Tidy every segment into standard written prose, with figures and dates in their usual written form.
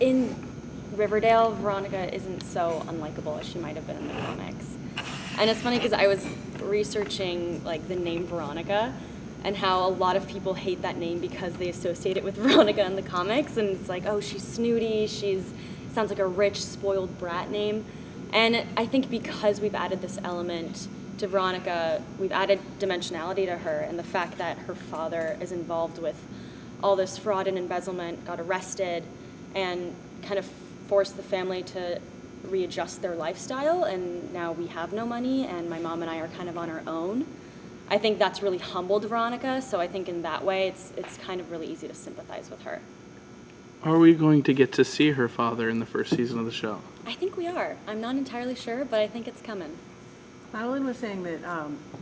in Riverdale, Veronica isn't so unlikable as she might have been in the comics. And it's funny because I was researching like the name Veronica and how a lot of people hate that name because they associate it with Veronica in the comics, and it's like, oh, she's snooty, sounds like a rich, spoiled brat name. And I think because we've added this element to Veronica, we've added dimensionality to her, and the fact that her father is involved with all this fraud and embezzlement, got arrested, and kind of forced the family to readjust their lifestyle, and now we have no money, and my mom and I are kind of on our own. I think that's really humbled Veronica, so I think in that way it's kind of really easy to sympathize with her. Are we going to get to see her father in the first season of the show? I think we are. I'm not entirely sure, but I think it's coming. Madeline was saying that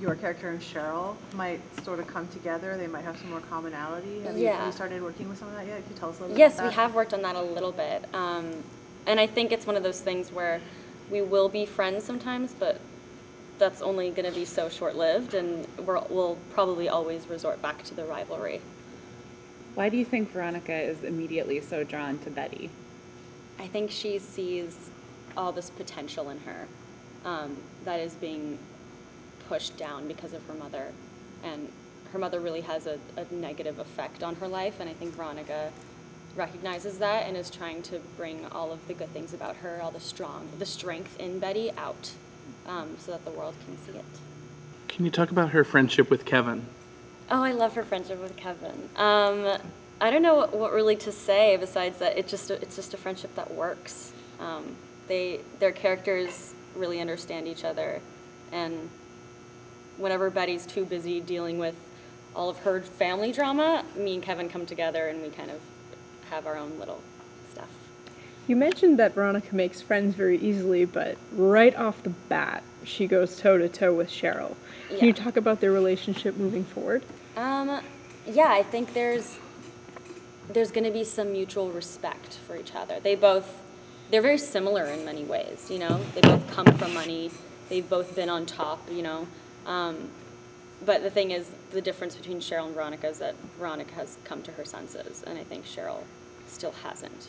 your character and Cheryl might sort of come together. They might have some more commonality. Have you started working with some of that yet? Can you tell us a little bit about that? Yes, we have worked on that a little bit. And I think it's one of those things where we will be friends sometimes, but that's only going to be so short-lived, and we'll probably always resort back to the rivalry. Why do you think Veronica is immediately so drawn to Betty? I think she sees all this potential in her that is being pushed down because of her mother. And her mother really has a negative effect on her life, and I think Veronica recognizes that and is trying to bring all of the good things about her, all the strength in Betty out, so that the world can see it. Can you talk about her friendship with Kevin? Oh, I love her friendship with Kevin. I don't know what really to say besides that it's just a friendship that works. Their characters really understand each other, and whenever Betty's too busy dealing with all of her family drama, me and Kevin come together and we kind of have our own little stuff. You mentioned that Veronica makes friends very easily, but right off the bat, she goes toe-to-toe with Cheryl. Can you talk about their relationship moving forward? Yeah, I think there's going to be some mutual respect for each other. They're very similar in many ways, you know? They both come from money. They've both been on top, you know? But the thing is, the difference between Cheryl and Veronica is that Veronica has come to her senses, and I think Cheryl still hasn't.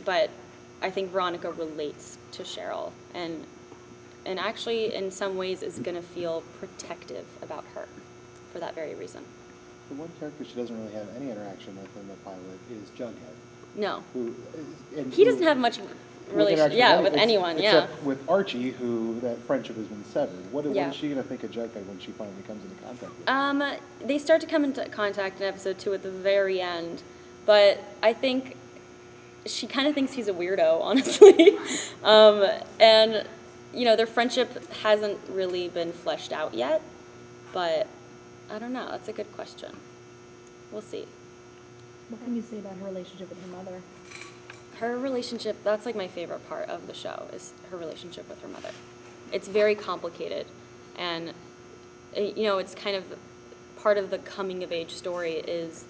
But I think Veronica relates to Cheryl, and actually, in some ways, is going to feel protective about her for that very reason. The one character she doesn't really have any interaction with in the pilot is Jughead. No. He doesn't have much relation, with anyone, except with Archie, who that friendship has been severed. What is she going to think of Jughead when she finally comes into contact with him? They start to come into contact in episode 2 at the very end, but I think she kind of thinks he's a weirdo, honestly. And, you know, their friendship hasn't really been fleshed out yet, but I don't know. That's a good question. We'll see. What can you say about her relationship with her mother? Her relationship, that's like my favorite part of the show, is her relationship with her mother. It's very complicated, and, you know, it's kind of part of the coming-of-age story is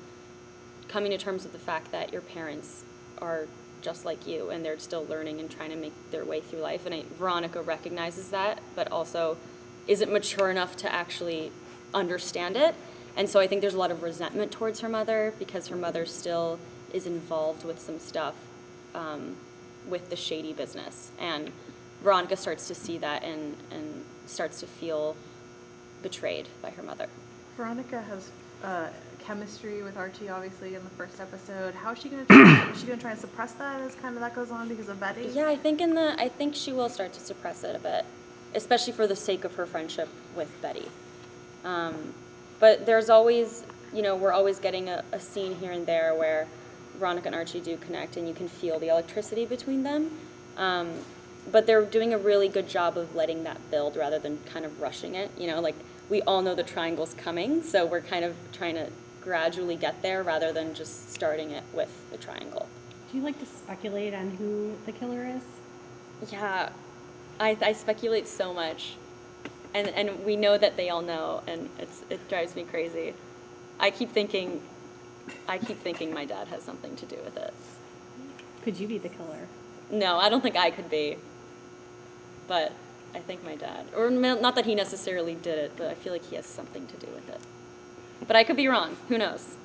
coming to terms with the fact that your parents are just like you, and they're still learning and trying to make their way through life, and Veronica recognizes that, but also isn't mature enough to actually understand it. And so I think there's a lot of resentment towards her mother because her mother still is involved with some stuff with the shady business. And Veronica starts to see that and starts to feel betrayed by her mother. Veronica has chemistry with Archie, obviously, in the first episode. How is she going to try and suppress that as kind of that goes on because of Betty? Yeah, I think she will start to suppress it a bit, especially for the sake of her friendship with Betty. But there's always, you know, we're always getting a scene here and there where Veronica and Archie do connect and you can feel the electricity between them. But they're doing a really good job of letting that build rather than kind of rushing it. You know, like, we all know the triangle's coming, so we're kind of trying to gradually get there rather than just starting it with the triangle. Do you like to speculate on who the killer is? Yeah, I speculate so much. And we know that they all know, and it drives me crazy. I keep thinking my dad has something to do with it. Could you be the killer? No, I don't think I could be. But I think my dad. Or not that he necessarily did it, but I feel like he has something to do with it. But I could be wrong. Who knows?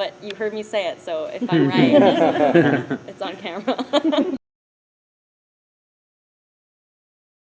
but you heard me say it, so if I'm right, it's on camera.